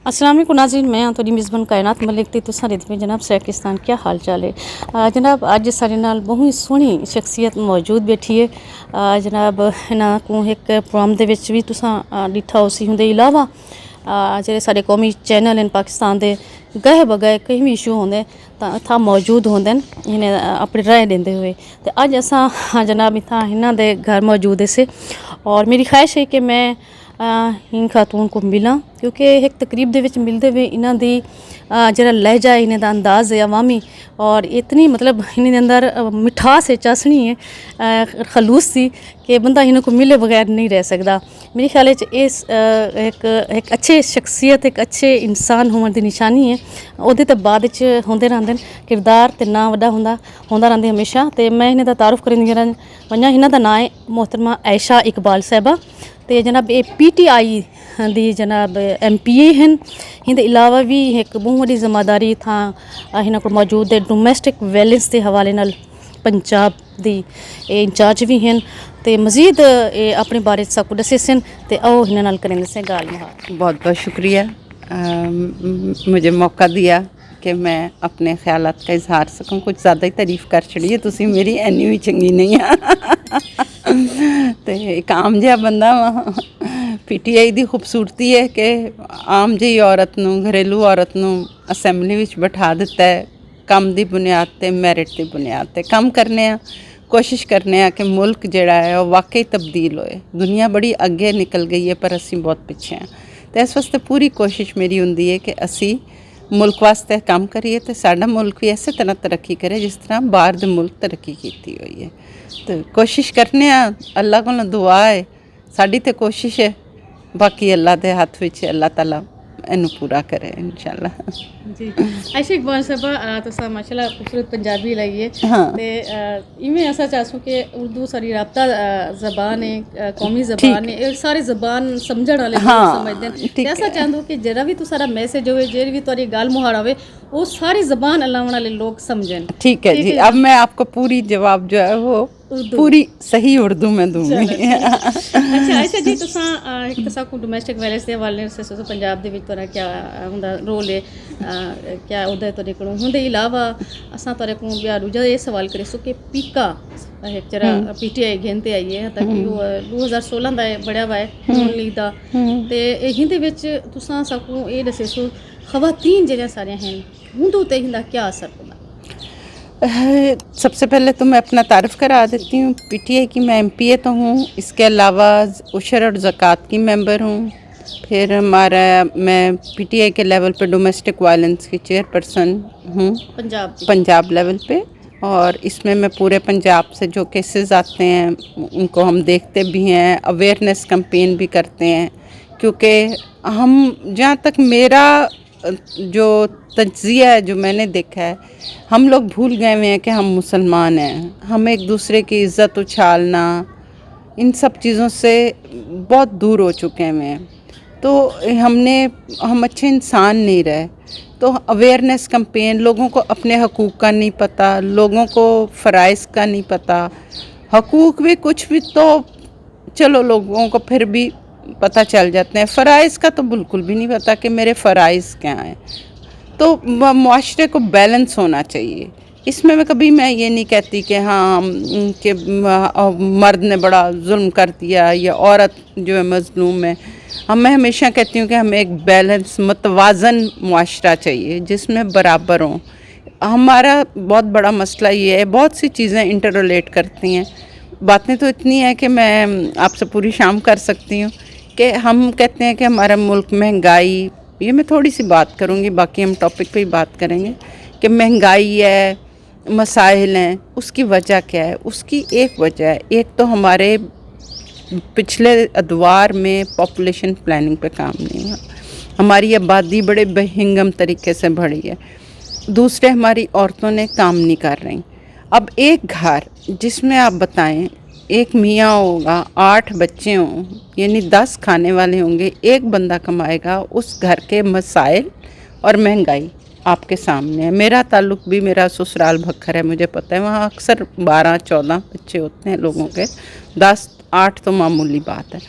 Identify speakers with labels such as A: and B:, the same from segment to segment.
A: अस्सलाम वालेकुम नाज़रीन, मैं हाँ तुहाडी मेज़बान कायनात मलिक ते तुसां रेत में जनाब सैकिस्तान क्या हाल चाल है। जनाब अज सारे नाल बहुत ही सोहनी शख्सियत मौजूद बैठी है। जनाब इन्हां को एक प्रोग्राम दे विच भी तुसां डिठा उसी हुंदे इलावा जेह्ड़े साढ़े कौमी चैनल हैं पाकिस्तान दे गए बगए कहीं भी इशू होंदे तां इत्थां मौजूद होंदे न इन्हें अपनी राय देंदे हुए। तो अज असां जनाब इत्थां इन्हां दे घर मौजूद से और मेरी ख्वाहिश है कि मैं इन खातून को मिला क्योंकि एक तकरीब दे विच मिलते हुए इन्हां दी जरा लहजा है, इन्हें दा अंदाज़ है अवामी और इतनी मतलब इन्हें अंदर मिठास है, चासनी है, खलूस थी कि बंदा इन्हें को मिले बगैर नहीं रह सकता। मेरे ख्याल इस एक अच्छे शख्सियत एक अच्छे इंसान होने की निशानी है। उहदे ते बाद च होंदे रहंदे किरदार ते नाम वड्डा होंदा रहिंदे हमेशा। तो मैं इन्हें दा तारुफ करनी वञा। इन्हां दा नाम है मोहतरमा आयशा इकबाल साहिबा ते जनाब ये PTI दी जनाब MPA हैं। इनके अलावा भी एक बहुत बड़ी जिम्मेदारी था इन्हां को मौजूद है डोमैस्टिक वायलेंस के हवाले नाल पंजाब दी इंचार्ज भी हैं। तो मजीद ये अपने बारे सब कुछ दसे सन तो आओ इन्हां नाल करेंगे से गाल मुहार।
B: बहुत बहुत शुक्रिया मुझे मौका दिया कि मैं अपने ख्यालात का इजहार सकूं। कुछ ज़्यादा ही तारीफ़ कर छड़ी है तुसी मेरी, एनी भी चंगी नहीं है। तो एक आम जिहा बंदा PTI दी खूबसूरती है कि आम जी औरत नूं घरेलू औरत नूं असैंबली विच बिठा दिता है काम दी बुनियाद ते मैरिट दी बुनियाद ते काम करने आ, कोशिश करने आ कि मुल्क जिहड़ा है वो वाकई तब्दील होए। दुनिया बड़ी अगे निकल गई है पर असी बहुत पिछे हैं। तो इस वास्ते पूरी कोशिश मेरी हुंदी है कि असी मुल्क वास्ते काम करिए तो साडा मुल्क भी इस तरह तरक्की करे जिस तरह बाहर दे मुल्क तरक्की कीती हुई है। तो कोशिश करने आ, अल्लाह कोलों दुआ है, साडी ते कोशिश है, बाकी अल्लाह दे हाथ विच, अल्लाह ताला इनू पूरा करे इंशाल्लाह।
A: जी आयशा इकबाल साहबा तुसा माशाल्लाह खूबसूरत पंजाबी लगी है।
B: हाँ
A: ते इवें ऐसा चाहूँ कि उर्दू सारी राब्ता ज़बान है, कौमी ज़बान है, ये सारी ज़बान समझण वाले लोग समझदे न। ऐसा चाहूँ कि जरा भी तुसारा मैसेज होवे जेरी भी तुहारी गाल मुहार होवे वो सारी ज़बान अल्लाह वाले लोग समझन।
B: ठीक है जी, अब मैं आपको पूरी जवाब जो है वो पूरी सही उर्दू में दूंगी।
A: अच्छा आयशा जी तुसा एक तसा को डोमैस्टिक वायलेंस दे हवाले से पंजाब दे विच तुहारा क्या हुंदा रोल है, क्या उहदा तुहाडे कोलों हुंदे अलावा असां तुहाडे कोलों बिया दूजा ये सवाल करे सो कि पीका एक जरा PTI घेंते आई है ताकि 2016 दा बड़ा हुआ है नून लीग दा ते हिंदे विच तुसां साकू ये दसे सो खवातीन जेहड़ियां सारियां हैं हुंदे ते हिंदा क्या असर पड़ा?
B: सबसे पहले तो मैं अपना तारफ़ करा देती हूँ। PTI की मैं MPA तो हूँ, इसके अलावा उशर और ज़कात की मेंबर हूँ। फिर मैं PTI के लेवल पे डोमेस्टिक वायलेंस की चेयरपर्सन हूँ पंजाब लेवल पे। और इसमें मैं पूरे पंजाब से जो केसेस आते हैं उनको हम देखते भी हैं, अवेयरनेस कैंपेन भी करते हैं। क्योंकि हम जहाँ तक मेरा जो तज्ज़िया है जो मैंने देखा है, हम लोग भूल गए हुए हैं कि हम मुसलमान हैं। हम एक दूसरे की इज़्ज़त उछालना इन सब चीज़ों से बहुत दूर हो चुके हैं। तो हम अच्छे इंसान नहीं रहे। तो अवेयरनेस कैंपेन, लोगों को अपने हकूक़ का नहीं पता, लोगों को फ़राइज़ का नहीं पता। हकूक़ भी कुछ भी तो चलो लोगों को फिर भी पता चल जाते हैं, फ़राइज़ का तो बिल्कुल भी नहीं पता कि मेरे फ़राइज़ क्या हैं। तो मुआशरे को बैलेंस होना चाहिए। इसमें मैं ये नहीं कहती कि हाँ कि मर्द ने बड़ा जुल्म कर दिया या औरत जो है मज़लूम है। मैं हमेशा कहती हूँ कि हमें एक बैलेंस मतवाज़न मुआशरा चाहिए जिसमें बराबर हों। हमारा बहुत बड़ा मसला ये है, बहुत सी चीज़ें इंटर रिलेट करती हैं। बातें तो इतनी है कि मैं आपसे पूरी शाम कर सकती हूँ कि हम कहते हैं कि हमारा मुल्क महंगाई, ये मैं थोड़ी सी बात करूँगी, बाकी हम टॉपिक पे ही बात करेंगे कि महंगाई है, मसाइल हैं, उसकी वजह क्या है? उसकी एक वजह है, एक तो हमारे पिछले अदवार में पॉपुलेशन प्लानिंग पे काम नहीं हुआ, हमारी आबादी बड़े बेहंगम तरीके से बढ़ी है। दूसरे हमारी औरतों ने काम नहीं कर रही। अब एक घर जिसमें आप बताएं एक मियाँ होगा, 8 बच्चे हों, यानी 10 खाने वाले होंगे, एक बंदा कमाएगा, उस घर के मसाइल और महंगाई आपके सामने है। मेरा ताल्लुक़ भी, मेरा ससुराल भक्खर है, मुझे पता है, वहाँ अक्सर 12-14 बच्चे होते हैं लोगों के, 10-8 तो मामूली बात है।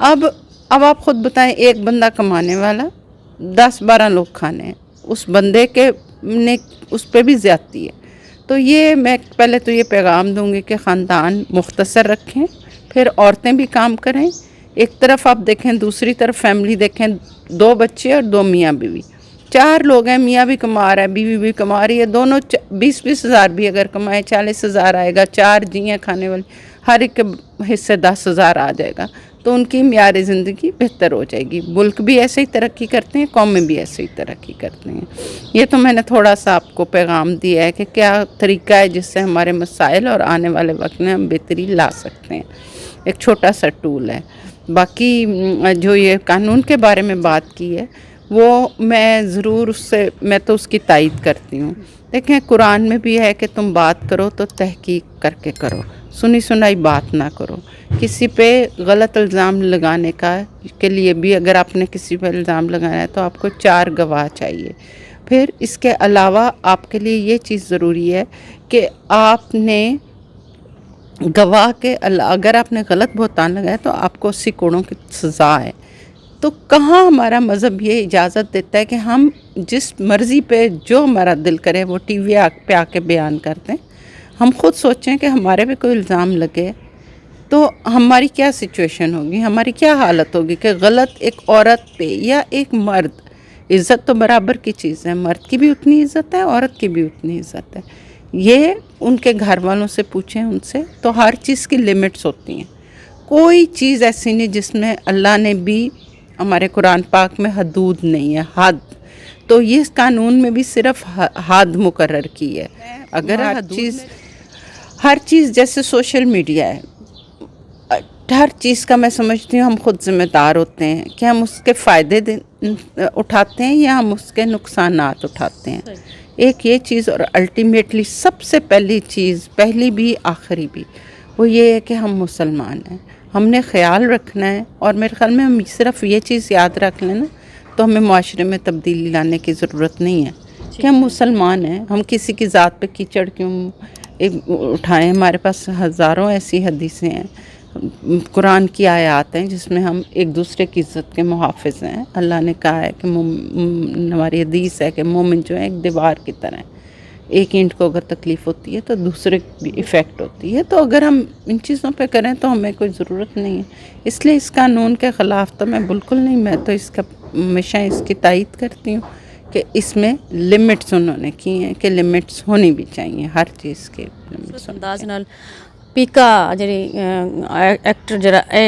B: अब आप ख़ुद बताएं, एक बंदा कमाने वाला 10-12 लोग खाने हैं, उस बंदे के ने उस पर भी ज़्यादती है। तो ये मैं पहले तो ये पैगाम दूंगी कि ख़ानदान मुख्तसर रखें, फिर औरतें भी काम करें। एक तरफ आप देखें, दूसरी तरफ फैमिली देखें, 2 बच्चे और 2 मियाँ बीवी, 4 लोग हैं, मियाँ भी कमा रहा है, बीवी भी कमा रही है, दोनों 20-20 हज़ार भी अगर कमाए 40 हज़ार आएगा, 4 जी हैं खाने वाले, हर एक के हिस्से 10 हज़ार आ जाएगा, तो उनकी म्यार ज़िंदगी बेहतर हो जाएगी। मुल्क भी ऐसे ही तरक्की करते हैं, कौमें भी ऐसे ही तरक्की करते हैं। ये तो मैंने थोड़ा सा आपको पैगाम दिया है कि क्या तरीका है जिससे हमारे मसाइल और आने वाले वक्त में हम बेहतरी ला सकते हैं। एक छोटा सा टूल है। बाकी जो ये कानून के बारे में बात की है, वो मैं ज़रूर मैं तो उसकी तायद करती हूँ। देखें, कुरान में भी है कि तुम बात करो तो तहकीक करके करो, सुनी सुनाई बात ना करो। किसी पे गलत इल्ज़ाम लगाने के लिए भी अगर आपने किसी पे इल्ज़ाम लगाना है तो आपको 4 गवाह चाहिए। फिर इसके अलावा आपके लिए ये चीज़ ज़रूरी है कि आपने गवाह के अगर आपने गलत बहतान लगाया तो आपको 80 करोड़ की सज़ा है। तो कहाँ हमारा मज़हब ये इजाज़त देता है कि हम जिस मर्ज़ी पे जो हमारा दिल करे वो टीवी पे आके बयान करते हैं। हम ख़ुद सोचें कि हमारे पे कोई इल्ज़ाम लगे तो हमारी क्या सिचुएशन होगी, हमारी क्या हालत होगी कि गलत एक औरत पे या एक मर्द, इज़्ज़त तो बराबर की चीज़ है, मर्द की भी उतनी इज़्ज़त है, औरत की भी उतनी इज़्ज़त है। ये उनके घर वालों से पूछें उनसे, तो हर चीज़ की लिमिट्स होती हैं। कोई चीज़ ऐसी नहीं जिसमें अल्लाह ने भी, हमारे कुरान पाक में हदूद नहीं है, हद। तो ये इस कानून में भी सिर्फ हद मुकर्रर की है। अगर हर चीज़ जैसे सोशल मीडिया है, हर चीज़ का मैं समझती हूँ हम खुद ज़िम्मेदार होते हैं कि हम उसके फ़ायदे उठाते हैं या हम उसके नुकसानात उठाते हैं। एक ये चीज़, और अल्टीमेटली सबसे पहली चीज़, पहली भी आखिरी भी, वो ये है कि हम मुसलमान हैं, हमने ख्याल रखना है। और मेरे ख्याल में हम सिर्फ ये चीज़ याद रख लें ना, तो हमें माशरे में तब्दीली लाने की ज़रूरत नहीं है कि हम मुसलमान हैं, हम किसी की ज़ात पे कीचड़ क्यों उठाएं। हमारे पास हज़ारों ऐसी हदीसें हैं, कुरान की आयत हैं जिसमें हम एक दूसरे की इज़्ज़त के मुहाफ़िज़ हैं। अल्लाह ने कहा है कि हमारी हदीस है कि मोमिन जो है एक दीवार की तरह है, एक ईंट को अगर तकलीफ़ होती है तो दूसरे की इफ़ेक्ट होती है। तो अगर हम इन चीज़ों पे करें तो हमें कोई ज़रूरत नहीं है। इसलिए इस कानून के ख़िलाफ़ तो मैं बिल्कुल नहीं, मैं तो इसका हमेशा इसकी तायद करती हूँ कि इसमें लिमिट्स उन्होंने की हैं कि लिमिट्स होनी भी चाहिए, हर चीज़ के लिमिट्स
A: अंदाज नाल पीका ਜਿਹੜੀ एक्टर जरा है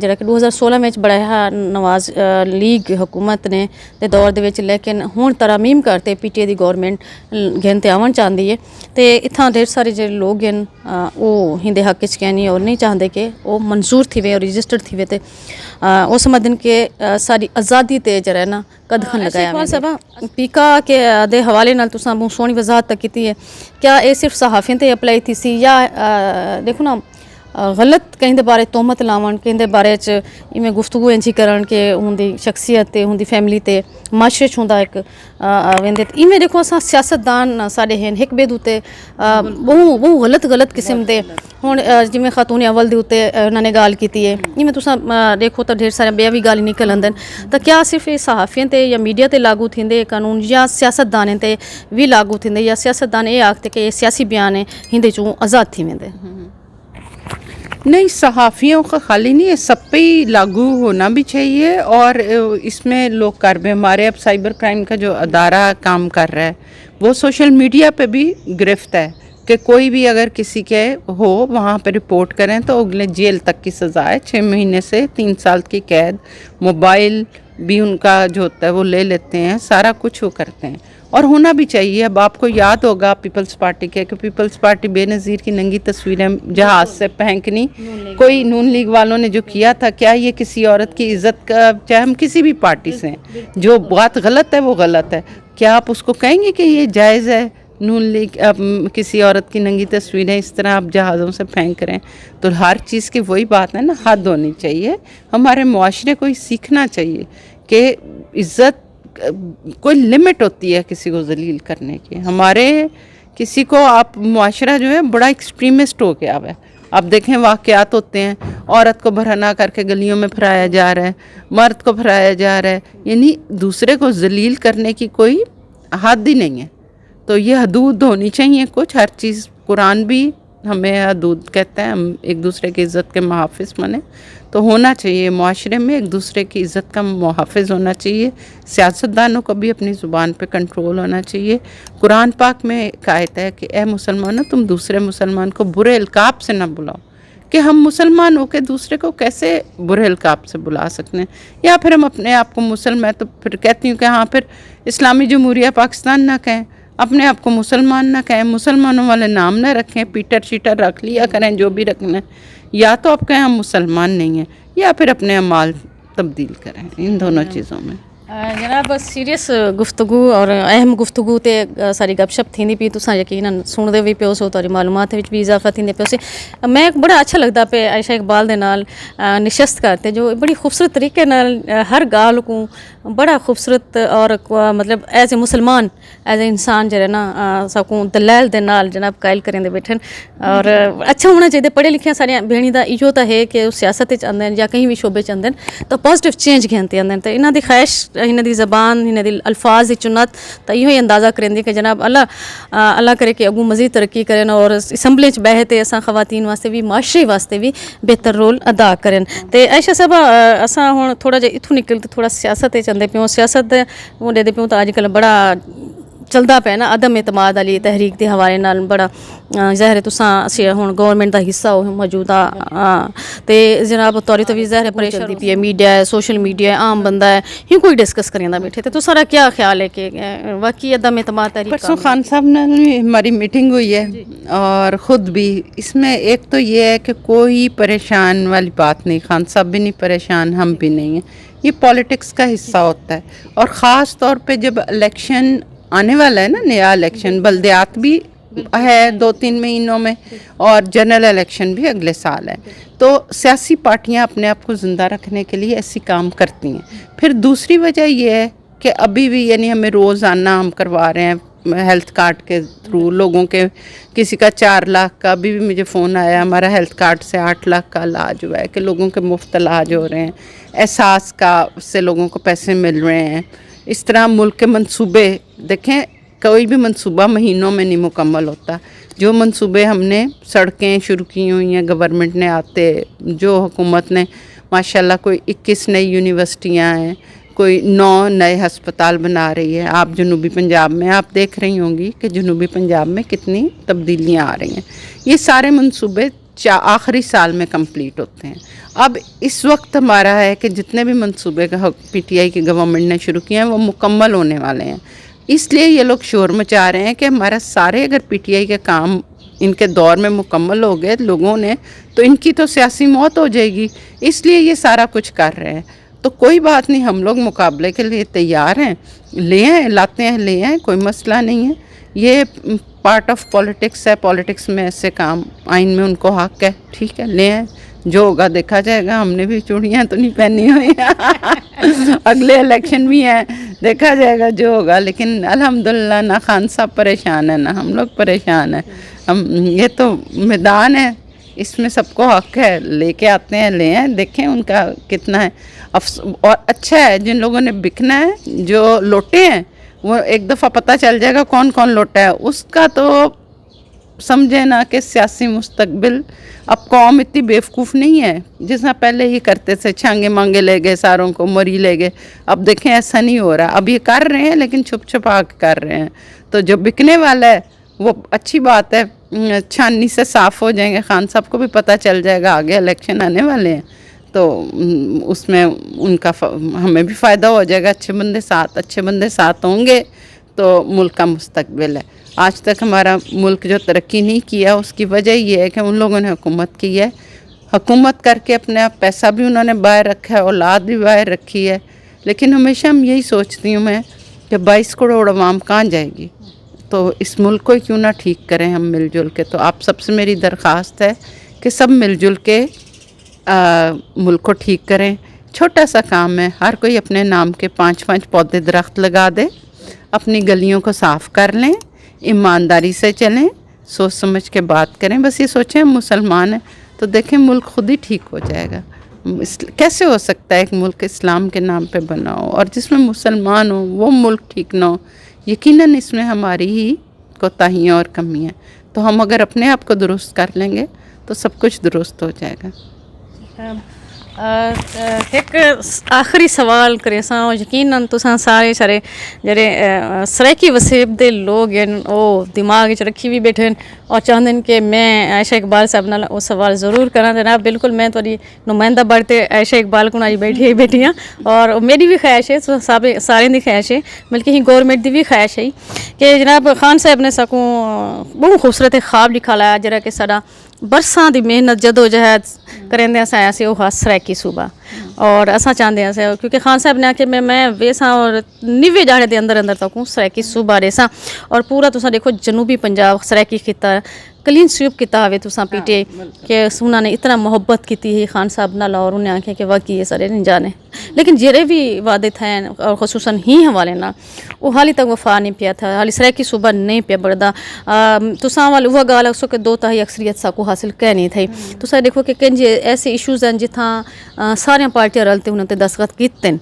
A: ਜਿਹੜਾ ਕਿ 2016 ਵਿੱਚ ਬਣਾਇਆ ਨਵਾਜ਼ ਲੀਗ हुकूमत ने ते दौर ਦੇ ਵਿੱਚ, लेकिन ਹੁਣ तरमीम करते पीटीआई ਦੀ गवर्नमेंट घेन ते आवन चाहती है। तो इतना ढेर सारे जो लोग हैं वो हिंदे हक च कहनी और नहीं चाहते कि वो मंजूर थी वे और रजिस्टर्ड थी वे, तो वो समझन कि सारी आज़ादी ते जरा ना कदखन लगाया सब पीका के दे हवाले नाल तुसां बहुत सोहनी वजाहत तक की है। क्या ये सिर्फ सहाफ़ियों ते अप्लाई थी सी या देखो ना गलत कहीं दे बारे तोहमत लावन, कहीं दे बारे च इवें गुफ्तगू इंजी करन कि उनकी शख्सियत ते उनकी फैमिली ते माशरे च हुंदा एक वेंदे। इवें देखो असां सियासतदान साडे हैं हिक बेद उत्ते बहु गलत किस्म दे हुण जिवें खातून अव्वल दे उत्ते उन्होंने गल कीती है, इवें तुसां देखो तो ढेर सारे बेया भी गल निकल आंदे। तो क्या सिर्फ ये सहाफ़ियों ते या मीडिया ते लागू थींदे कानून या सियासतदानें ते भी लागू थींदे, या सियासतदान ये आखते कि सियासी बयान है हिंदे चों आज़ाद थी वेंदे?
B: नहीं, सहाफ़ियों का खाली नहीं है, सब पे ही लागू होना भी चाहिए। और इसमें लोग कर भी, हमारे अब साइबर क्राइम का जो अदारा काम कर रहा है वो सोशल मीडिया पे भी गिरफ्त है कि कोई भी अगर किसी के हो वहाँ पे रिपोर्ट करें तो अगले जेल तक की सज़ा है, 6 महीने से 3 साल की कैद। मोबाइल भी उनका जो होता है वो ले लेते हैं, सारा कुछ वो करते हैं और होना भी चाहिए। अब आपको याद होगा पीपल्स पार्टी के कि पीपल्स पार्टी बेनज़ीर की नंगी तस्वीरें जहाज़ से फेंकनी, कोई नून लीग वालों ने जो किया था, क्या ये किसी औरत की इज़्ज़त का, चाहे हम किसी भी पार्टी से हैं, जो बात गलत है वो गलत है। क्या आप उसको कहेंगे कि ये जायज़ है? नून लीग किसी औरत की नंगी तस्वीरें इस तरह आप जहाज़ों से फेंक रहे हैं, तो हर चीज़ की वही बात है ना, हद होनी चाहिए। हमारे मुआशरे को सीखना चाहिए कि इज़्ज़त कोई लिमिट होती है किसी को जलील करने की। हमारे किसी को आप मुआशरा जो है बड़ा एक्सट्रीमिस्ट हो गया है, اب دیکھیں واقعات ہوتے ہیں، عورت کو برہنہ کر کے گلیوں میں پھرایا جا رہا ہے، مرد کو پھرایا جا رہا ہے، یعنی دوسرے کو ذلیل کرنے کی کوئی حد ہی نہیں ہے. تو یہ حدود ہونی چاہیے کچھ، ہر چیز. قرآن بھی ہمیں حدود کہتا ہے، ہم ایک دوسرے کی عزت کے محافظ بنیں. تو ہونا چاہیے معاشرے میں ایک دوسرے کی عزت کا محافظ ہونا چاہیے. سیاستدانوں کو بھی اپنی زبان پہ کنٹرول ہونا چاہیے. قرآن پاک میں ایک آیت ہے کہ اے مسلمانوں تم دوسرے مسلمان کو برے القاب سے نہ بلاؤ. کہ ہم مسلمان ہو کے دوسرے کو کیسے برے القاب سے بلا سکتے ہیں؟ یا پھر ہم اپنے آپ کو میں تو پھر کہتی ہوں کہ ہاں پھر اسلامی جمہوریہ پاکستان نہ کہیں، اپنے آپ کو مسلمان نہ کہیں، مسلمانوں والے نام نہ رکھیں، پیٹر شیٹر رکھ لیا کریں جو بھی رکھنا ہے. یا تو آپ کہیں ہم مسلمان نہیں ہیں، یا پھر اپنے اعمال تبدیل کریں. ان دونوں چیزوں میں
A: جناب سیریس گفتگو اور اہم گفتگو تے ساری گپ شپ تھیندی پی، تساں یقیناً سنتے بھی پیو سو، تاری معلومات وچ بھی اضافہ تھیندے پیو سے. میں بڑا اچھا لگتا پہ عائشہ اقبال دے نال نشست کرتے جو بڑی خوبصورت طریقے نال ہر گال کو بڑا خوبصورت اور مطلب ایز اے مسلمان ایز اے انسان جڑا نا سب کو دلیل دے نال جناب قائل کریں دے بیٹھن. اور اچھا ہونا چاہیے پڑھے لکھے سارے بہنی دا ایو تا ہے کہ سیاست وچ آندے یا کہیں بھی شعبے چ آندے تو پازیٹیو چینج گھنتے آندے. تو انہاں دی خواہش، انہاں دی زبان، انہاں دی الفاظ دی چنت تو یہ اندازہ کریں کہ جناب اللہ کرے کہ اگوں مزید ترقی کریں اور اسمبلی چ بیٹھے تے اساں خواتین واسطے بھی معاشرے واسطے بھی بہتر رول ادا کریں. تے عائشہ صاحبہ اساں ہن تھوڑا جہا اتھوں نکل تے تھوڑا سیاست چندے پیوں. سیاست وہ دے پیوں تو اج کل بڑا چلدا پیا نا عدم اعتماد والی تحریک دے حوالے نال بڑا ظاہر ہے تساں ہن گورنمنٹ دا حصہ ہو موجودہ تے جناب توری تو بھی ظاہر ہے پریشان پی ہے، میڈیا ہے، سوشل میڈیا ہے، عام بندہ ہے، ہی کوئی ڈسکس کریندا بیٹھے. تو سارا کیا خیال ہے کہ واقعی عدم اعتماد تحریک؟
B: پرسوں خان صاحب نے ہماری میٹنگ ہوئی ہے اور خود بھی اس میں ایک تو یہ ہے کہ کوئی پریشان والی بات نہیں، خان صاحب بھی نہیں پریشان، ہم بھی نہیں ہیں. یہ پولیٹکس کا حصہ ہوتا ہے. اور خاص طور پہ جب الیکشن آنے والا ہے نا، نیا الیکشن، بلدیات بھی ہے 2-3 مہینوں میں اور جنرل الیکشن بھی اگلے سال ہے، تو سیاسی پارٹیاں اپنے آپ کو زندہ رکھنے کے لیے ایسی کام کرتی ہیں. پھر دوسری وجہ یہ ہے کہ ابھی بھی یعنی ہمیں روزانہ ہم کروا رہے ہیں ہیلتھ کارڈ کے تھرو لوگوں کے، کسی کا 4 لاکھ کا، ابھی بھی مجھے فون آیا ہمارا ہیلتھ کارڈ سے 8 لاکھ کا علاج ہوا ہے کہ لوگوں کے مفت علاج ہو رہے ہیں. احساس کا سے لوگوں کو پیسے مل رہے ہیں. اس طرح ملک کے منصوبے دیکھیں، کوئی بھی منصوبہ مہینوں میں نہیں مکمل ہوتا. جو منصوبے ہم نے سڑکیں شروع کی ہوئی ہیں گورنمنٹ نے آتے، جو حکومت نے ماشاءاللہ کوئی 21 نئی یونیورسٹیاں ہیں، کوئی 9 نئے ہسپتال بنا رہی ہے. آپ جنوبی پنجاب میں آپ دیکھ رہی ہوں گی کہ جنوبی پنجاب میں کتنی تبدیلیاں آ رہی ہیں. یہ سارے منصوبے آخری سال میں کمپلیٹ ہوتے ہیں. اب اس وقت ہمارا ہے کہ جتنے بھی منصوبے پی ٹی آئی کی گورنمنٹ نے شروع کیے ہیں وہ مکمل ہونے والے ہیں. اس لیے یہ لوگ شور مچا رہے ہیں کہ ہمارا سارے اگر پی ٹی آئی کے کام ان کے دور میں مکمل ہو گئے لوگوں نے تو ان کی تو سیاسی موت ہو جائے گی، اس لیے یہ سارا کچھ کر رہے ہیں. تو کوئی بات نہیں، ہم لوگ مقابلے کے لیے تیار ہیں، لے آئیں، لاتے ہیں، لے آئیں، کوئی مسئلہ نہیں ہے. یہ پارٹ آف پولیٹکس ہے، پولیٹکس میں ایسے کام آئین میں ان کو حق ہے، ٹھیک ہے، لے آئیں، جو ہوگا دیکھا جائے گا. ہم نے بھی چوڑیاں تو نہیں پہنی ہوئی اگلے الیکشن بھی ہیں، دیکھا جائے گا جو ہوگا. لیکن الحمدللہ نہ خان صاحب پریشان ہیں نہ ہم لوگ پریشان ہیں. یہ تو میدان ہے، اس میں سب کو حق ہے، لے کے آتے ہیں، لے آئیں، دیکھیں ان کا کتنا ہے. اور اچھا ہے جن لوگوں نے بکنا ہے، جو لوٹے ہیں وہ ایک دفعہ پتہ چل جائے گا کون کون لوٹا ہے. اس کا تو سمجھے نا کہ سیاسی مستقبل. اب قوم اتنی بیوقوف نہیں ہے جس طرح پہلے ہی کرتے تھے، چھانگے مانگے لے گئے ساروں کو، مری لے گئے. اب دیکھیں ایسا نہیں ہو رہا. اب یہ کر رہے ہیں لیکن چھپ چھپا کے کر رہے ہیں. تو جو بکنے والا ہے وہ اچھی بات ہے، چھاننی سے صاف ہو جائیں گے. خان صاحب کو بھی پتہ چل جائے گا آگے الیکشن آنے والے ہیں تو اس میں ان کا ہمیں بھی فائدہ ہو جائے گا. اچھے بندے ساتھ ہوں گے تو ملک کا مستقبل ہے. آج تک ہمارا ملک جو ترقی نہیں کیا اس کی وجہ یہ ہے کہ ان لوگوں نے حکومت کی ہے. حکومت کر کے اپنے پیسہ بھی انہوں نے باہر رکھا ہے، اولاد بھی باہر رکھی ہے. لیکن ہمیشہ ہم یہی سوچتی ہوں میں کہ 22 کروڑ عوام کہاں جائے گی؟ تو اس ملک کو کیوں نہ ٹھیک کریں ہم مل جل کے. تو آپ سب سے میری درخواست ہے کہ سب مل جل کے ملک کو ٹھیک کریں. چھوٹا سا کام ہے، ہر کوئی اپنے نام کے 5 پودے درخت لگا دے، اپنی گلیوں کو صاف کر لیں، ایمانداری سے چلیں، سوچ سمجھ کے بات کریں. بس یہ سوچیں ہم مسلمان ہیں، तो देखें मुल्क खुद ही ठीक हो जाएगा। कैसे हो सकता है एक मुल्क इस्लाम के नाम पे बना हो और जिसमें मुसलमान हो वो मुल्क ठीक ना हो? यकीनन इसमें हमारी ही कोताहियाँ और कमियाँ। तो हम अगर अपने आप को दुरुस्त कर लेंगे तो सब कुछ दुरुस्त हो जाएगा।
A: एक आखिरी सवाल करे सां, यकीनन तुसां सारे सारे जेह्ड़े सराइकी वसेब दे लोग हैं वो दिमाग च रखी भी बैठे हैं और चाहते हैं कि मैं आयशा इकबाल साहब नाल वो सवाल ज़रूर करा। जनाब बिल्कुल मैं थोड़ी नुमाइंदा बढ़ते आयशा इकबाल को अज बैठी हाँ और मेरी भी ख्वाहिश है, सारे दी ख्वाहिश है, बल्कि ही गौरमेंट दी भी ख्वाहिश है कि जनाब खान साहब ने सकूँ बहुत खूबसूरत ख्वाब लिखा लाया जरा कि साडा बरसां दी मेहनत जदोजहद करेंदे असां आयासीं वो सराइकी सूबा और असां चाहते हैं क्योंकि खान साहब ने आखे मैं वेसां और 90 जाने के अंदर अंदर तक सराइकी सूबा रेसां और पूरा तुसां देखो जनूबी पंजाब सराइकी खिता क्लीन स्वीप किया हुए तुसां पीटे कि उन्होंने इतना मुहब्बत की थी खान साहब नाल और उन्हें आखे कि वाकई ये सारे नहीं जाने, लेकिन जेरे भी वादे थे और खसूसन ही हवाले ना वो हाली तक वफा नहीं पिया था, हाली सराइकी सूबा नहीं पिया बढ़दा। तुसां वाल वह गाल उसो कि 2 अक्सरियत साकू हासिल कै नहीं थी। तुसां देखो कि कंहिंजे ऐसे इशूज़ हैं जिथा सारियां पार्टियां रलते उन्होंने दस्तखत कीते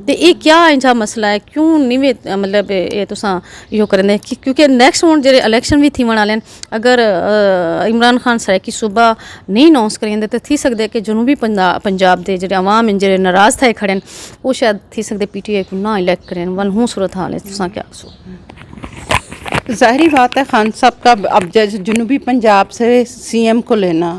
A: तो ये क्या इंजा मसला है, क्यों नहीं मतलब ये तुसां यो करेंदे क्योंकि नेक्स्ट हुण जेह्ड़े इलेक्शन भी थीवण आह्ले न, अगर इमरान खान सराइकी सूबा नहीं अनाउंस करेंदे तो थी सकदे कि जनूबी पंजाब के जेह्ड़े अवाम हैं जेह्ड़े नाराज़ थे खड़े वो शायद थी सकदे PTI को ना इलेक्ट करें। वन हूँ सूरत हाल है, तुसां क्या आखो?
B: ज़ाहिरी बात है खान साहब का अब जनूबी पंजाब से CM को लेना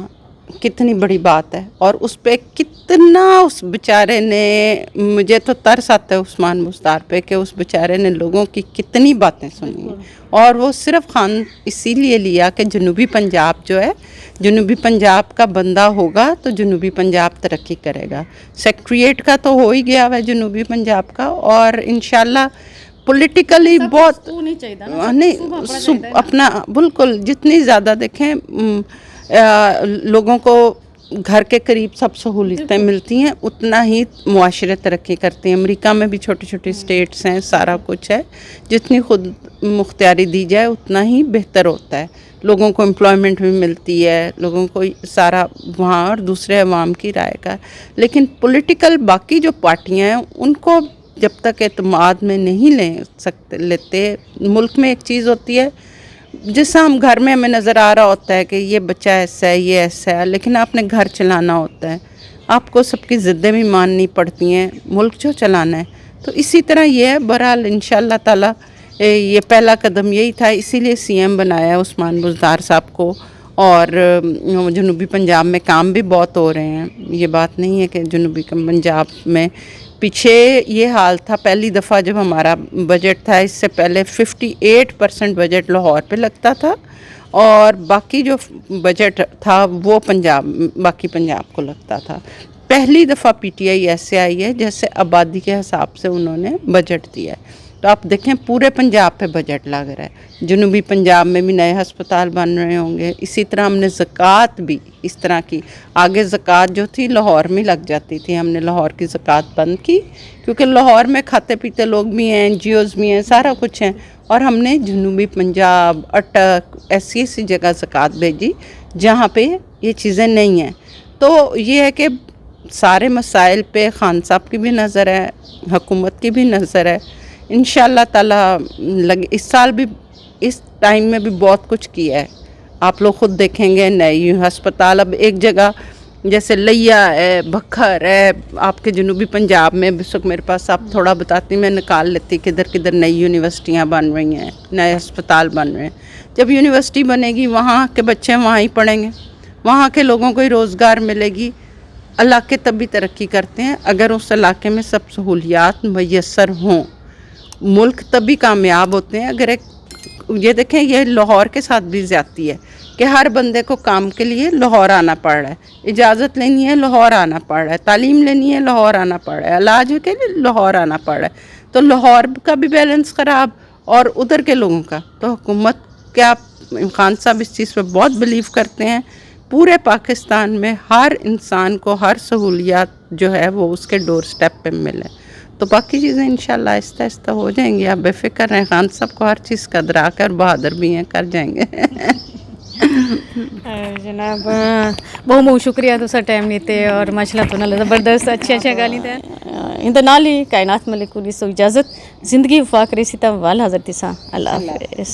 B: कितनी बड़ी बात है और उस पर कितना उस बेचारे ने, मुझे तो तरस आता है उस्मान मुस्तार पे कि उस बेचारे ने लोगों की कितनी बातें सुनी और वो सिर्फ खान इसीलिए लिया कि जनूबी पंजाब जो है, जनूबी पंजाब का बंदा होगा तो जनूबी पंजाब तरक्की करेगा। सेक्रेटरीट का तो हो ही गया है जनूबी पंजाब का और इंशाल्लाह पॉलिटिकली बहुत नहीं अपना बिल्कुल जितनी ज़्यादा देखें लोगों को घर के करीब सब सहूलियतें मिलती हैं उतना ही मुआशरे तरक्की करते हैं। अमेरिका में भी छोटे छोटे स्टेट्स हैं, सारा कुछ है, जितनी खुद मुख्तियारी दी जाए उतना ही बेहतर होता है। लोगों को एम्प्लॉयमेंट भी मिलती है, लोगों को सारा वहाँ और दूसरे अवाम की राय का। लेकिन पॉलिटिकल बाकी जो पार्टियाँ हैं उनको जब तक एतमाद में नहीं लेते, मुल्क में एक चीज़ होती है जैसा हम घर में हमें नज़र आ रहा होता है कि ये बच्चा ऐसा है, ये ऐसा है, लेकिन आपने घर चलाना होता है, आपको सबकी ज़िद्दें भी माननी पड़ती हैं, मुल्क जो चलाना है। तो इसी तरह ये है। बहरहाल इंशाअल्लाह ताला ये पहला कदम यही था, इसीलिए CM बनाया उस्मान बुज़दार साहब को और जनूबी पंजाब में काम भी बहुत हो रहे हैं। ये बात नहीं है कि जनूबी पंजाब में पीछे ये हाल था, पहली दफ़ा जब हमारा बजट था इससे पहले 58% बजट लाहौर पे लगता था और बाकी जो बजट था वो बाकी पंजाब को लगता था। पहली दफ़ा PTI ऐसे आई है जैसे आबादी के हिसाब से उन्होंने बजट दिया है। तो आप देखें पूरे पंजाब पे बजट लग रहा है। जनूबी पंजाब में भी नए अस्पताल बन रहे होंगे। इसी तरह हमने ज़कात भी इस तरह की, आगे ज़कात जो थी लाहौर में लग जाती थी, हमने लाहौर की ज़कात बंद की क्योंकि लाहौर में खाते पीते लोग भी हैं, NGOs भी हैं, सारा कुछ है। और हमने जनूबी पंजाब, अटक ऐसी जगह ज़कात भेजी जहाँ पे ये चीज़ें नहीं हैं। तो ये है कि सारे मसाइल पे खान साहब की भी नज़र है, हुकूमत की भी नज़र है। इंशाअल्लाह ताला इस साल भी इस टाइम में भी बहुत कुछ किया है। आप लोग ख़ुद देखेंगे नए अस्पताल अब एक जगह जैसे लिया है, बखर है, आपके जनूबी पंजाब में भी मेरे पास आप थोड़ा बताती मैं निकाल लेती किधर किधर नई यूनिवर्सिटियाँ बन रही हैं, नए अस्पताल बन रहे हैं। जब यूनिवर्सिटी बनेगी वहाँ के बच्चे वहाँ ही पढ़ेंगे, वहाँ के लोगों को ही रोज़गार मिलेगी। इलाके तभी तरक्की करते हैं अगर उस इलाके में सब सहूलियात मैसर हों। मुल्क तभी कामयाब होते हैं अगर ये देखें, ये लाहौर के साथ भी ज़्यादती है कि हर बंदे को काम के लिए लाहौर आना पड़ रहा है, इजाज़त लेनी है लाहौर आना पड़ रहा है, तालीम लेनी है लाहौर आना पड़ रहा है, इलाज के लिए लाहौर आना पड़ रहा है। तो लाहौर का भी बैलेंस ख़राब और उधर के लोगों का। तो हुकूमत क्या, खान साहब इस चीज़ पर बहुत बिलीव करते हैं, पूरे पाकिस्तान में हर इंसान को हर सहूलियात जो है वो उसके डोर स्टेप पे मिले। तो बाकी चीज़ें इंशाल्लाह आहिस्ता आहिस्ता हो जाएंगी। आप बेफिक्र रहें, खान साहब को हर चीज़ का अदराक है और बहादुर भी हैं, कर जाएंगे।
A: जनाब बहुत बहुत शुक्रिया तुसा टाइम लेते और माशाल्लाह तो नाल ज़बरदस्त अच्छी गाली थे इंदा नाल ही कायनात मलिक को सो इजाज़त ज़िंदगी वफा करे सी ता वाल हज़रत सा अल्लाह हाफ़िज़।